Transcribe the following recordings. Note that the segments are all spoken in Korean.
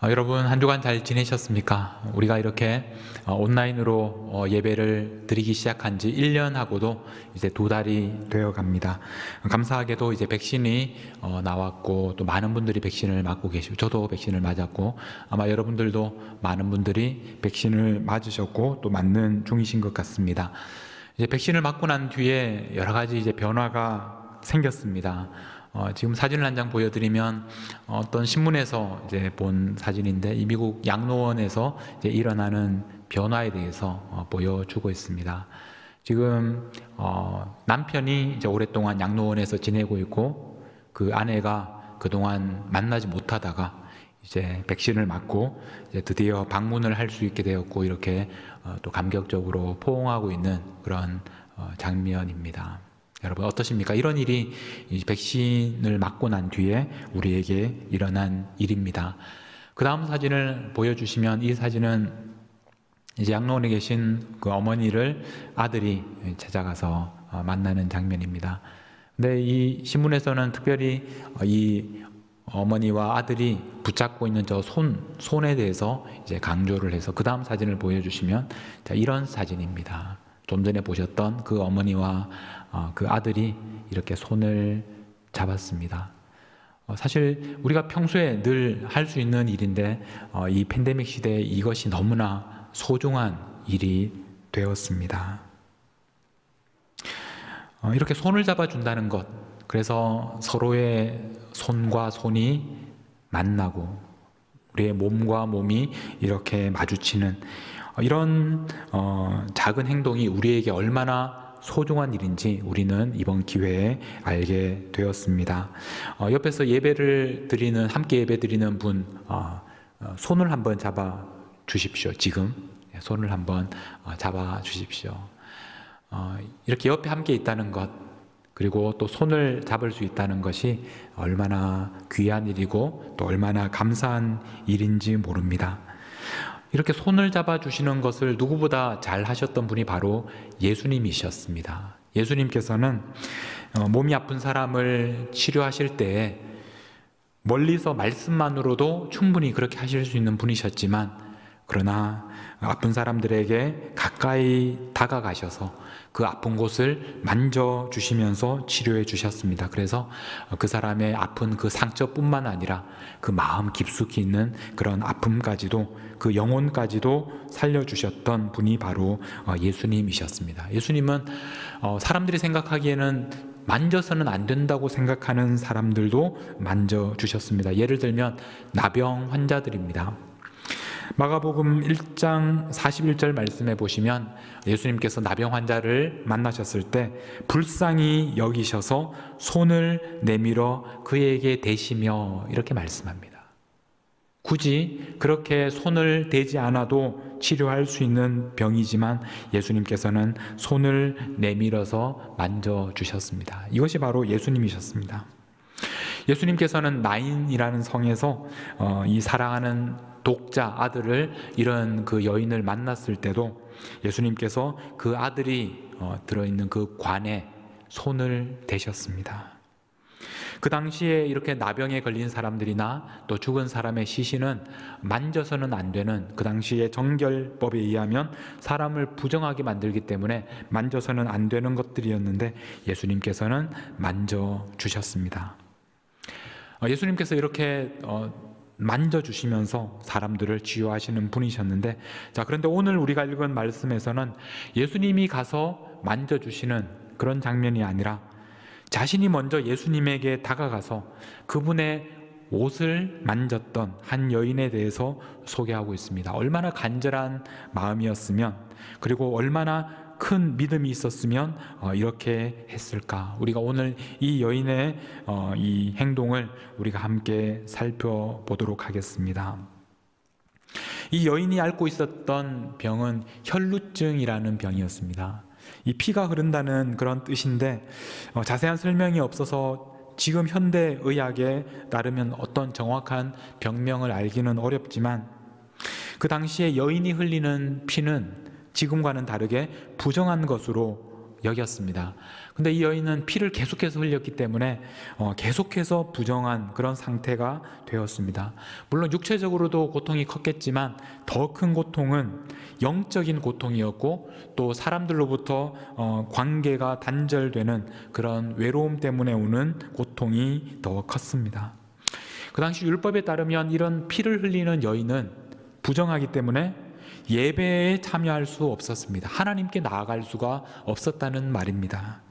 여러분 한 주간 잘 지내셨습니까? 우리가 이렇게 온라인으로 예배를 드리기 시작한 지 1년하고도 이제 2달이 되어 갑니다. 감사하게도 이제 백신이 나왔고 또 많은 분들이 백신을 맞고 계시고 저도 백신을 맞았고 아마 여러분들도 많은 분들이 백신을 맞으셨고 또 맞는 중이신 것 같습니다. 이제 백신을 맞고 난 뒤에 여러 가지 이제 변화가 생겼습니다. 지금 사진을 한 장 보여드리면 어떤 신문에서 이제 본 사진인데 이 미국 양로원에서 이제 일어나는 변화에 대해서 보여주고 있습니다. 지금 남편이 이제 오랫동안 양로원에서 지내고 있고 그 아내가 그동안 만나지 못하다가 이제 백신을 맞고 이제 드디어 방문을 할 수 있게 되었고 이렇게 또 감격적으로 포옹하고 있는 그런 장면입니다. 여러분 어떠십니까? 이런 일이 이 백신을 맞고 난 뒤에 우리에게 일어난 일입니다. 그 다음 사진을 보여주시면 이 사진은 이제 양로원에 계신 그 어머니를 아들이 찾아가서 만나는 장면입니다. 근데 이 신문에서는 특별히 이 어머니와 아들이 붙잡고 있는 저 손에 대해서 이제 강조를 해서 그 다음 사진을 보여주시면 자, 이런 사진입니다. 좀 전에 보셨던 그 어머니와 그 아들이 이렇게 손을 잡았습니다. 사실 우리가 평소에 늘 할 수 있는 일인데 이 팬데믹 시대에 이것이 너무나 소중한 일이 되었습니다. 이렇게 손을 잡아준다는 것, 그래서 서로의 손과 손이 만나고 우리의 몸과 몸이 이렇게 마주치는 이런 작은 행동이 우리에게 얼마나 소중한 일인지 우리는 이번 기회에 알게 되었습니다. 옆에서 예배를 드리는 함께 예배 드리는 분 손을 한번 잡아 주십시오. 지금 손을 한번 잡아 주십시오. 이렇게 옆에 함께 있다는 것 그리고 또 손을 잡을 수 있다는 것이 얼마나 귀한 일이고 또 얼마나 감사한 일인지 모릅니다. 이렇게 손을 잡아주시는 것을 누구보다 잘 하셨던 분이 바로 예수님이셨습니다. 예수님께서는 몸이 아픈 사람을 치료하실 때에 멀리서 말씀만으로도 충분히 그렇게 하실 수 있는 분이셨지만 그러나 아픈 사람들에게 가까이 다가가셔서 그 아픈 곳을 만져주시면서 치료해 주셨습니다. 그래서 그 사람의 아픈 그 상처뿐만 아니라 그 마음 깊숙이 있는 그런 아픔까지도 그 영혼까지도 살려주셨던 분이 바로 예수님이셨습니다. 예수님은 사람들이 생각하기에는 만져서는 안 된다고 생각하는 사람들도 만져주셨습니다. 예를 들면 나병 환자들입니다. 마가복음 1장 41절 말씀에 보시면 예수님께서 나병 환자를 만나셨을 때 불쌍히 여기셔서 손을 내밀어 그에게 대시며 이렇게 말씀합니다. 굳이 그렇게 손을 대지 않아도 치료할 수 있는 병이지만 예수님께서는 손을 내밀어서 만져주셨습니다. 이것이 바로 예수님이셨습니다. 예수님께서는 나인이라는 성에서 이 사랑하는 독자 아들을 이런 그 여인을 만났을 때도 예수님께서 그 아들이 들어있는 그 관에 손을 대셨습니다. 그 당시에 이렇게 나병에 걸린 사람들이나 또 죽은 사람의 시신은 만져서는 안 되는 그 당시의 정결법에 의하면 사람을 부정하게 만들기 때문에 만져서는 안 되는 것들이었는데 예수님께서는 만져주셨습니다. 예수님께서 이렇게 만져주시면서 사람들을 치유하시는 분이셨는데 자, 그런데 오늘 우리가 읽은 말씀에서는 예수님이 가서 만져주시는 그런 장면이 아니라 자신이 먼저 예수님에게 다가가서 그분의 옷을 만졌던 한 여인에 대해서 소개하고 있습니다. 얼마나 간절한 마음이었으면 그리고 얼마나 큰 믿음이 있었으면 이렇게 했을까? 우리가 오늘 이 여인의 이 행동을 우리가 함께 살펴보도록 하겠습니다. 이 여인이 앓고 있었던 병은 혈루증이라는 병이었습니다. 이 피가 흐른다는 그런 뜻인데 자세한 설명이 없어서 지금 현대의학에 따르면 어떤 정확한 병명을 알기는 어렵지만 그 당시에 여인이 흘리는 피는 지금과는 다르게 부정한 것으로 여겼습니다. 근데 이 여인은 피를 계속해서 흘렸기 때문에 계속해서 부정한 그런 상태가 되었습니다. 물론 육체적으로도 고통이 컸겠지만 더 큰 고통은 영적인 고통이었고, 또 사람들로부터 관계가 단절되는 그런 외로움 때문에 오는 고통이 더 컸습니다. 그 당시 율법에 따르면 이런 피를 흘리는 여인은 부정하기 때문에 예배에 참여할 수 없었습니다. 하나님께 나아갈 수가 없었다는 말입니다.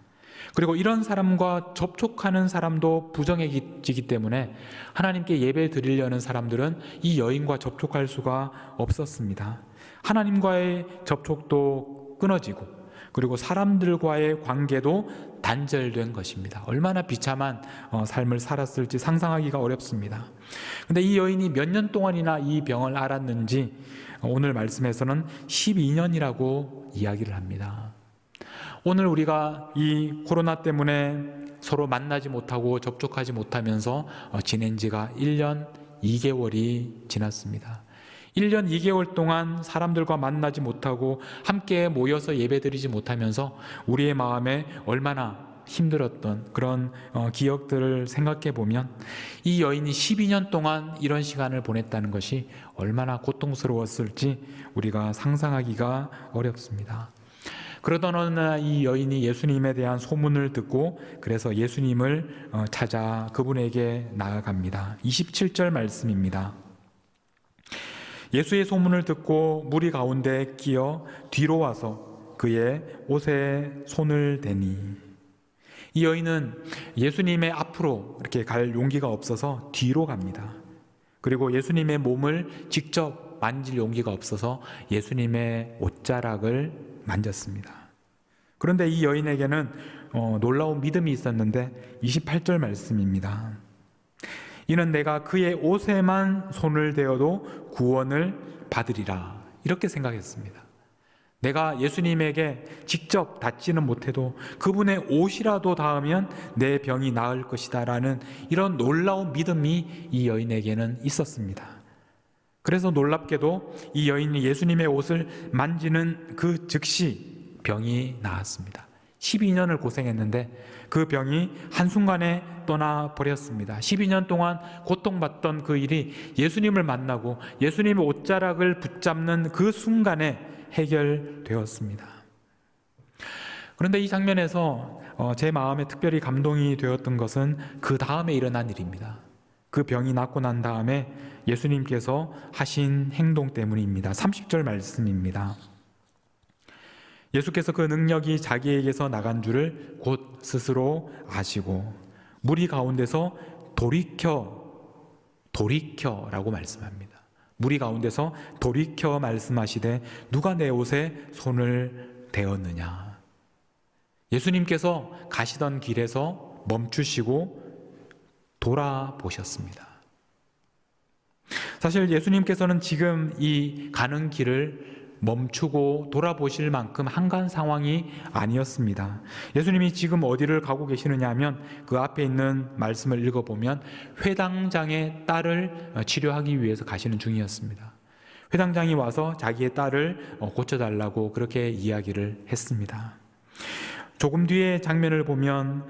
그리고 이런 사람과 접촉하는 사람도 부정해지기 때문에 하나님께 예배 드리려는 사람들은 이 여인과 접촉할 수가 없었습니다. 하나님과의 접촉도 끊어지고, 그리고 사람들과의 관계도 단절된 것입니다. 얼마나 비참한 삶을 살았을지 상상하기가 어렵습니다. 근데 이 여인이 몇 년 동안이나 이 병을 앓았는지 오늘 말씀에서는 12년이라고 이야기를 합니다. 오늘 우리가 이 코로나 때문에 서로 만나지 못하고 접촉하지 못하면서 지낸 지가 1년 2개월이 지났습니다. 1년 2개월 동안 사람들과 만나지 못하고 함께 모여서 예배드리지 못하면서 우리의 마음에 얼마나 힘들었던 그런 기억들을 생각해 보면 이 여인이 12년 동안 이런 시간을 보냈다는 것이 얼마나 고통스러웠을지 우리가 상상하기가 어렵습니다. 그러던 어느 날 이 여인이 예수님에 대한 소문을 듣고 그래서 예수님을 찾아 그분에게 나아갑니다. 27절 말씀입니다. 예수의 소문을 듣고 무리 가운데 끼어 뒤로 와서 그의 옷에 손을 대니, 이 여인은 예수님의 앞으로 이렇게 갈 용기가 없어서 뒤로 갑니다. 그리고 예수님의 몸을 직접 만질 용기가 없어서 예수님의 옷자락을 만졌습니다. 그런데 이 여인에게는 놀라운 믿음이 있었는데 28절 말씀입니다. 이는 내가 그의 옷에만 손을 대어도 구원을 받으리라, 이렇게 생각했습니다. 내가 예수님에게 직접 닿지는 못해도 그분의 옷이라도 닿으면 내 병이 나을 것이다 라는 이런 놀라운 믿음이 이 여인에게는 있었습니다. 그래서 놀랍게도 이 여인이 예수님의 옷을 만지는 그 즉시 병이 나았습니다. 12년을 고생했는데 그 병이 한순간에 떠나버렸습니다. 12년 동안 고통받던 그 일이 예수님을 만나고 예수님의 옷자락을 붙잡는 그 순간에 해결되었습니다. 그런데 이 장면에서 제 마음에 특별히 감동이 되었던 것은 그 다음에 일어난 일입니다. 그 병이 낫고 난 다음에 예수님께서 하신 행동 때문입니다. 30절 말씀입니다. 예수께서 그 능력이 자기에게서 나간 줄을 곧 스스로 아시고 무리 가운데서 돌이켜라고 말씀합니다. 무리 가운데서 돌이켜 말씀하시되 누가 내 옷에 손을 대었느냐. 예수님께서 가시던 길에서 멈추시고 돌아보셨습니다. 사실 예수님께서는 지금 이 가는 길을 멈추고 돌아보실 만큼 한가한 상황이 아니었습니다. 예수님이 지금 어디를 가고 계시느냐 하면 그 앞에 있는 말씀을 읽어보면 회당장의 딸을 치료하기 위해서 가시는 중이었습니다. 회당장이 와서 자기의 딸을 고쳐달라고 그렇게 이야기를 했습니다. 조금 뒤에 장면을 보면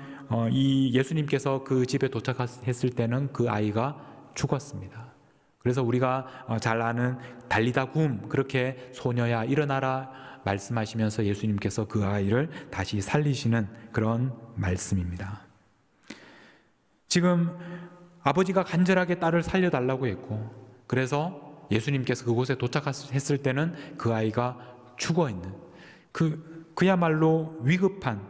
이 예수님께서 그 집에 도착했을 때는 그 아이가 죽었습니다. 그래서 우리가 잘 아는 달리다 굼, 그렇게 소녀야 일어나라 말씀하시면서 예수님께서 그 아이를 다시 살리시는 그런 말씀입니다. 지금 아버지가 간절하게 딸을 살려달라고 했고, 그래서 예수님께서 그곳에 도착했을 때는 그 아이가 죽어있는 그야말로 위급한,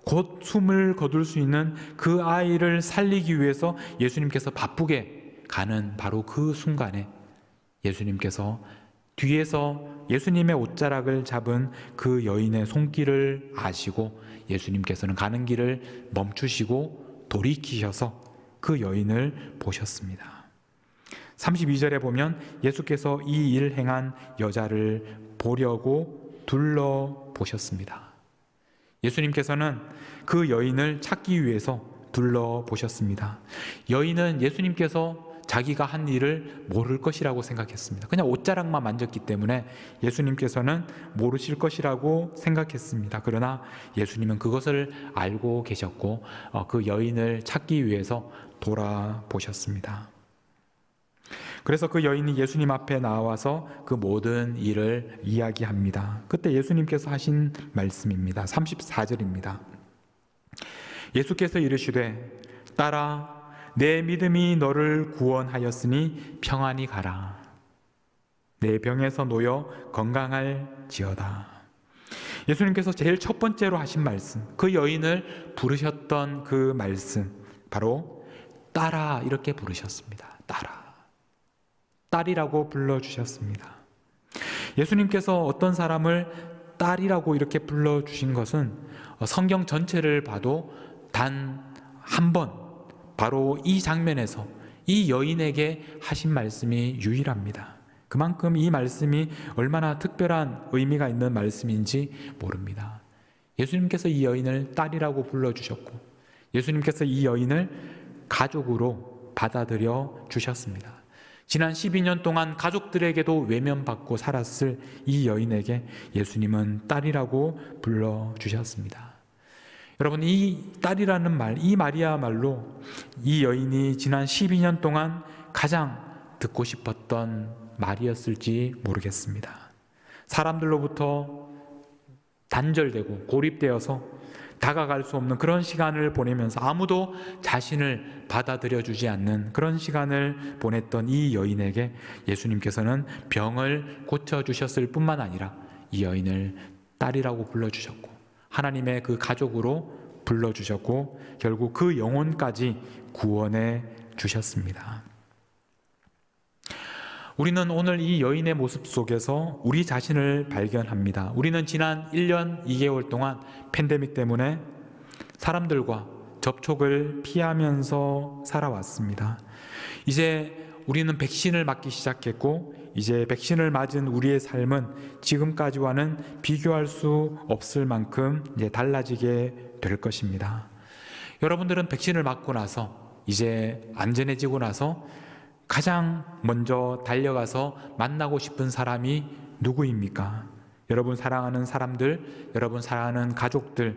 곧 숨을 거둘 수 있는 그 아이를 살리기 위해서 예수님께서 바쁘게 가는 바로 그 순간에 예수님께서 뒤에서 예수님의 옷자락을 잡은 그 여인의 손길을 아시고 예수님께서는 가는 길을 멈추시고 돌이키셔서 그 여인을 보셨습니다. 32절에 보면 예수께서 이 일 행한 여자를 보려고 둘러보셨습니다. 예수님께서는 그 여인을 찾기 위해서 둘러보셨습니다. 여인은 예수님께서 자기가 한 일을 모를 것이라고 생각했습니다. 그냥 옷자락만 만졌기 때문에 예수님께서는 모르실 것이라고 생각했습니다. 그러나 예수님은 그것을 알고 계셨고 그 여인을 찾기 위해서 돌아보셨습니다. 그래서 그 여인이 예수님 앞에 나와서 그 모든 일을 이야기합니다. 그때 예수님께서 하신 말씀입니다. 34절입니다. 예수께서 이르시되 딸아 내 믿음이 너를 구원하였으니 평안히 가라. 내 병에서 놓여 건강할지어다. 예수님께서 제일 첫 번째로 하신 말씀, 그 여인을 부르셨던 그 말씀, 바로 딸아 이렇게 부르셨습니다. 딸아, 딸이라고 불러주셨습니다. 예수님께서 어떤 사람을 딸이라고 이렇게 불러주신 것은 성경 전체를 봐도 단 한 번, 바로 이 장면에서 이 여인에게 하신 말씀이 유일합니다. 그만큼 이 말씀이 얼마나 특별한 의미가 있는 말씀인지 모릅니다. 예수님께서 이 여인을 딸이라고 불러주셨고 예수님께서 이 여인을 가족으로 받아들여 주셨습니다. 지난 12년 동안 가족들에게도 외면받고 살았을 이 여인에게 예수님은 딸이라고 불러주셨습니다. 여러분, 이 딸이라는 말, 이 말이야말로 이 여인이 지난 12년 동안 가장 듣고 싶었던 말이었을지 모르겠습니다. 사람들로부터 단절되고 고립되어서 다가갈 수 없는 그런 시간을 보내면서 아무도 자신을 받아들여 주지 않는 그런 시간을 보냈던 이 여인에게 예수님께서는 병을 고쳐주셨을 뿐만 아니라 이 여인을 딸이라고 불러주셨고 하나님의 그 가족으로 불러주셨고 결국 그 영혼까지 구원해 주셨습니다. 우리는 오늘 이 여인의 모습 속에서 우리 자신을 발견합니다. 우리는 지난 1년 2개월 동안 팬데믹 때문에 사람들과 접촉을 피하면서 살아왔습니다. 이제 우리는 백신을 맞기 시작했고 이제 백신을 맞은 우리의 삶은 지금까지와는 비교할 수 없을 만큼 이제 달라지게 될 것입니다. 여러분들은 백신을 맞고 나서 이제 안전해지고 나서 가장 먼저 달려가서 만나고 싶은 사람이 누구입니까? 여러분 사랑하는 사람들, 여러분 사랑하는 가족들,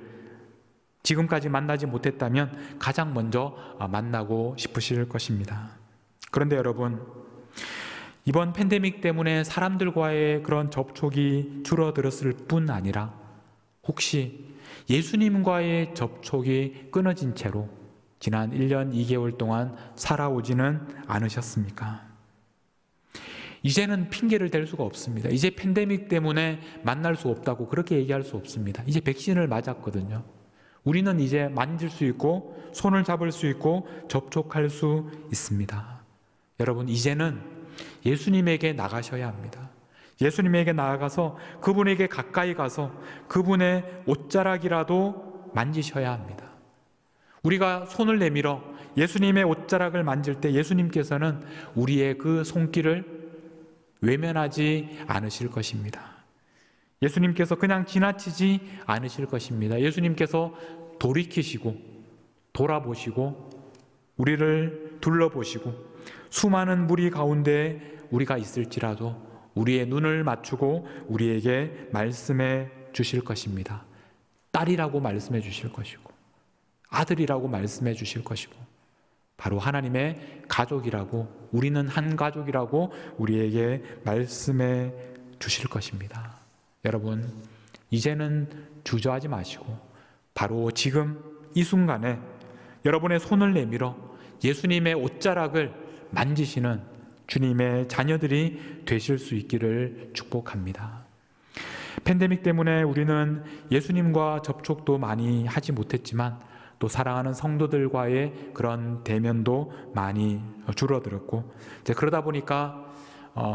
지금까지 만나지 못했다면 가장 먼저 만나고 싶으실 것입니다. 그런데 여러분, 이번 팬데믹 때문에 사람들과의 그런 접촉이 줄어들었을 뿐 아니라 혹시 예수님과의 접촉이 끊어진 채로 지난 1년 2개월 동안 살아오지는 않으셨습니까? 이제는 핑계를 댈 수가 없습니다. 이제 팬데믹 때문에 만날 수 없다고 그렇게 얘기할 수 없습니다. 이제 백신을 맞았거든요. 우리는 이제 만질 수 있고 손을 잡을 수 있고 접촉할 수 있습니다. 여러분, 이제는 예수님에게 나가셔야 합니다. 예수님에게 나아가서 그분에게 가까이 가서 그분의 옷자락이라도 만지셔야 합니다. 우리가 손을 내밀어 예수님의 옷자락을 만질 때 예수님께서는 우리의 그 손길을 외면하지 않으실 것입니다. 예수님께서 그냥 지나치지 않으실 것입니다. 예수님께서 돌이키시고 돌아보시고 우리를 둘러보시고 수많은 무리 가운데 우리가 있을지라도 우리의 눈을 맞추고 우리에게 말씀해 주실 것입니다. 딸이라고 말씀해 주실 것이고 아들이라고 말씀해 주실 것이고 바로 하나님의 가족이라고, 우리는 한 가족이라고 우리에게 말씀해 주실 것입니다. 여러분, 이제는 주저하지 마시고 바로 지금 이 순간에 여러분의 손을 내밀어 예수님의 옷자락을 만지시는 주님의 자녀들이 되실 수 있기를 축복합니다. 팬데믹 때문에 우리는 예수님과 접촉도 많이 하지 못했지만 또 사랑하는 성도들과의 그런 대면도 많이 줄어들었고 이제 그러다 보니까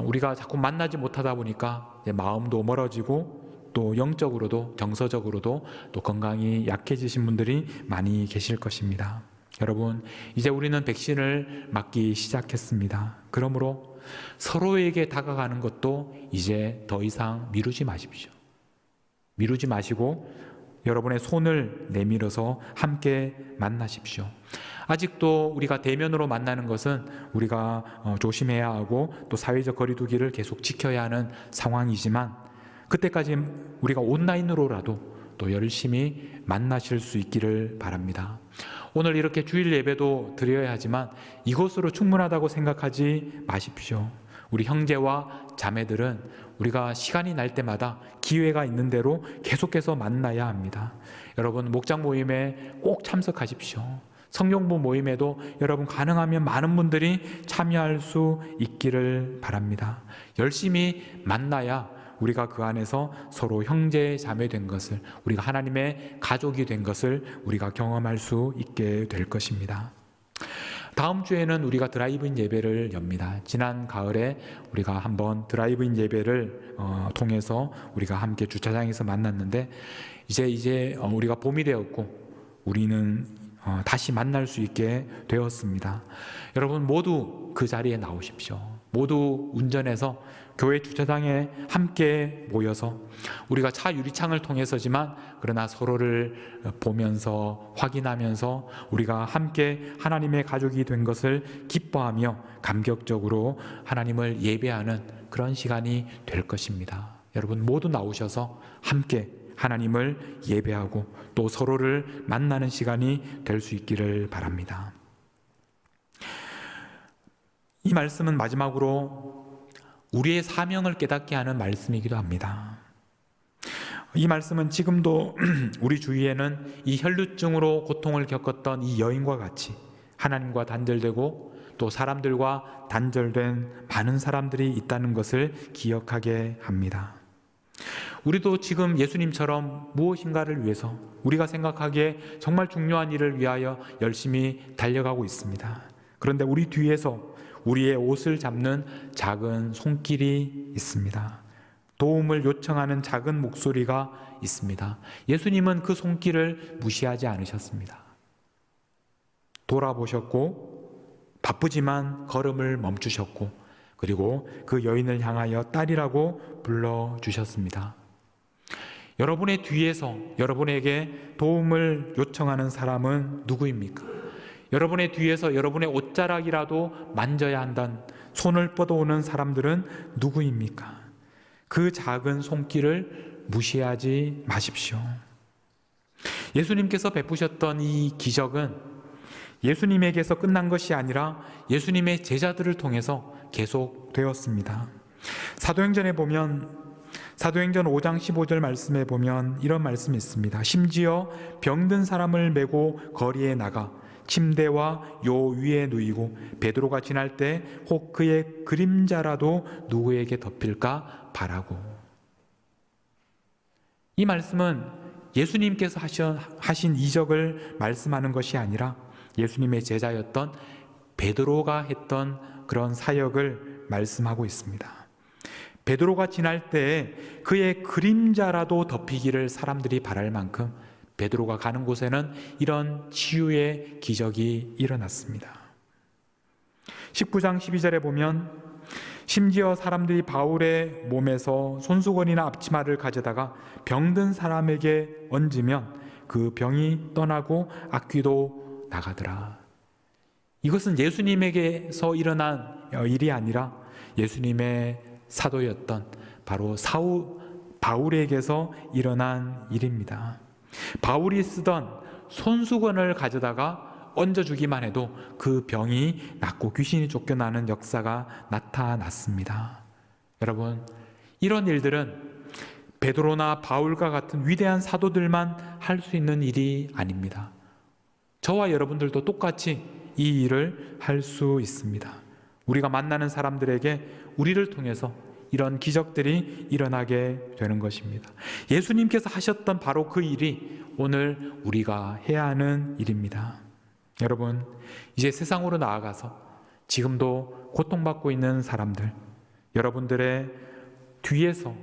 우리가 자꾸 만나지 못하다 보니까 이제 마음도 멀어지고 또 영적으로도 정서적으로도 또 건강이 약해지신 분들이 많이 계실 것입니다. 여러분, 이제 우리는 백신을 맞기 시작했습니다. 그러므로 서로에게 다가가는 것도 이제 더 이상 미루지 마십시오. 미루지 마시고 여러분의 손을 내밀어서 함께 만나십시오. 아직도 우리가 대면으로 만나는 것은 우리가 조심해야 하고 또 사회적 거리두기를 계속 지켜야 하는 상황이지만, 그때까지 우리가 온라인으로라도 또 열심히 만나실 수 있기를 바랍니다. 오늘 이렇게 주일 예배도 드려야 하지만 이것으로 충분하다고 생각하지 마십시오. 우리 형제와 자매들은 우리가 시간이 날 때마다 기회가 있는 대로 계속해서 만나야 합니다. 여러분, 목장 모임에 꼭 참석하십시오. 성경부 모임에도 여러분 가능하면 많은 분들이 참여할 수 있기를 바랍니다. 열심히 만나야 우리가 그 안에서 서로 형제 자매 된 것을, 우리가 하나님의 가족이 된 것을 우리가 경험할 수 있게 될 것입니다. 다음 주에는 우리가 드라이브인 예배를 엽니다. 지난 가을에 우리가 한번 드라이브인 예배를 통해서 우리가 함께 주차장에서 만났는데, 이제 우리가 봄이 되었고 우리는 다시 만날 수 있게 되었습니다. 여러분 모두 그 자리에 나오십시오. 모두 운전해서 교회 주차장에 함께 모여서 우리가 차 유리창을 통해서지만 그러나 서로를 보면서 확인하면서 우리가 함께 하나님의 가족이 된 것을 기뻐하며 감격적으로 하나님을 예배하는 그런 시간이 될 것입니다. 여러분 모두 나오셔서 함께 하나님을 예배하고 또 서로를 만나는 시간이 될 수 있기를 바랍니다. 이 말씀은 마지막으로 우리의 사명을 깨닫게 하는 말씀이기도 합니다. 이 말씀은 지금도 우리 주위에는 이 혈루증으로 고통을 겪었던 이 여인과 같이 하나님과 단절되고 또 사람들과 단절된 많은 사람들이 있다는 것을 기억하게 합니다. 우리도 지금 예수님처럼 무엇인가를 위해서 우리가 생각하기에 정말 중요한 일을 위하여 열심히 달려가고 있습니다. 그런데 우리 뒤에서 우리의 옷을 잡는 작은 손길이 있습니다. 도움을 요청하는 작은 목소리가 있습니다. 예수님은 그 손길을 무시하지 않으셨습니다. 돌아보셨고 바쁘지만 걸음을 멈추셨고 그리고 그 여인을 향하여 딸이라고 불러주셨습니다. 여러분의 뒤에서 여러분에게 도움을 요청하는 사람은 누구입니까? 여러분의 뒤에서 여러분의 옷자락이라도 만져야 한다는 손을 뻗어오는 사람들은 누구입니까? 그 작은 손길을 무시하지 마십시오. 예수님께서 베푸셨던 이 기적은 예수님에게서 끝난 것이 아니라 예수님의 제자들을 통해서 계속되었습니다. 사도행전에 보면 사도행전 5장 15절 말씀에 보면 이런 말씀이 있습니다. 심지어 병든 사람을 메고 거리에 나가 침대와 요 위에 누이고 베드로가 지날 때 혹 그의 그림자라도 누구에게 덮일까 바라고. 이 말씀은 예수님께서 하신 이적을 말씀하는 것이 아니라 예수님의 제자였던 베드로가 했던 그런 사역을 말씀하고 있습니다. 베드로가 지날 때 그의 그림자라도 덮이기를 사람들이 바랄 만큼 베드로가 가는 곳에는 이런 치유의 기적이 일어났습니다. 19장 12절에 보면 심지어 사람들이 바울의 몸에서 손수건이나 앞치마를 가져다가 병든 사람에게 얹으면 그 병이 떠나고 악귀도 나가더라. 이것은 예수님에게서 일어난 일이 아니라 예수님의 사도였던 바로 바울에게서 일어난 일입니다. 바울이 쓰던 손수건을 가져다가 얹어주기만 해도 그 병이 낫고 귀신이 쫓겨나는 역사가 나타났습니다. 여러분, 이런 일들은 베드로나 바울과 같은 위대한 사도들만 할 수 있는 일이 아닙니다. 저와 여러분들도 똑같이 이 일을 할 수 있습니다. 우리가 만나는 사람들에게 우리를 통해서 이런 기적들이 일어나게 되는 것입니다. 예수님께서 하셨던 바로 그 일이 오늘 우리가 해야 하는 일입니다. 여러분, 이제 세상으로 나아가서 지금도 고통받고 있는 사람들, 여러분들의 뒤에서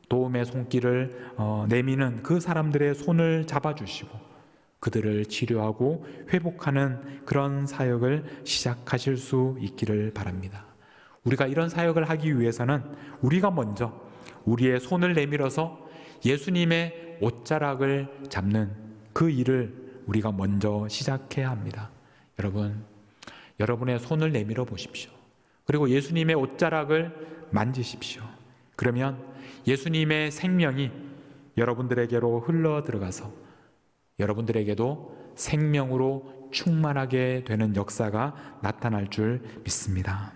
도움의 손길을 내미는 그 사람들의 손을 잡아주시고 그들을 치료하고 회복하는 그런 사역을 시작하실 수 있기를 바랍니다. 우리가 이런 사역을 하기 위해서는 우리가 먼저 우리의 손을 내밀어서 예수님의 옷자락을 잡는 그 일을 우리가 먼저 시작해야 합니다. 여러분, 여러분의 손을 내밀어 보십시오. 그리고 예수님의 옷자락을 만지십시오. 그러면 예수님의 생명이 여러분들에게로 흘러 들어가서 여러분들에게도 생명으로 충만하게 되는 역사가 나타날 줄 믿습니다.